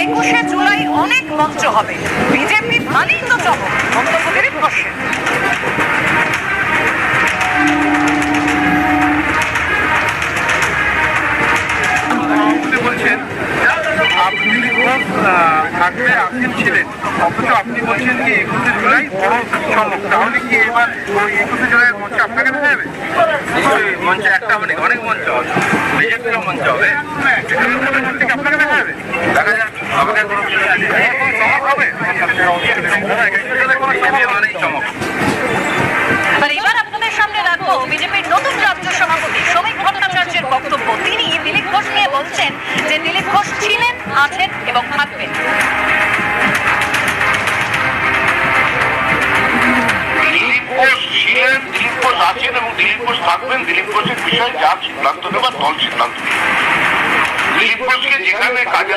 21শে জুলাই অনেক মঞ্চ হবে, বিজেপি মানেই তো চমক, মন্তব্য দিলীপ ঘোষের। বলছেন আপনি থাকলে আপনি ছিলেন, অথচ আপনি বলছেন কি 21শে জুলাই বড় চমক, তাহলে কি এবার ওই 21শে জুলাইয়ের মঞ্চে আপনাকে দেখা যাবে? মঞ্চে একটা হবে, অনেক মঞ্চ হবে, বিজেপির মঞ্চ হবে, আপনাকে দেখা যাবে, দেখা যাক আমাদের চমক হবে। মানেই চমক। এবার আপনাদের সামনে রাখবো বিজেপির নতুন রাজ্য সভাপতি শ্রমিক ভট্টাচার্যের বক্তব্য। তিনি দিলীপ ঘোষ নিয়ে বলছেন যে দিলীপ ঘোষ ছিলেন, আছেন এবং থাকবেন। দিলীপ ঘোষ ছিলেন, দিলীপ ঘোষ আছেন এবং দিলীপ ঘোষ থাকবেন। দিলীপ ঘোষের বিষয়ে যা সিদ্ধান্ত নেবার দল সিদ্ধান্ত নেবে। দিলীপ ঘোষকে যেখানে কাজে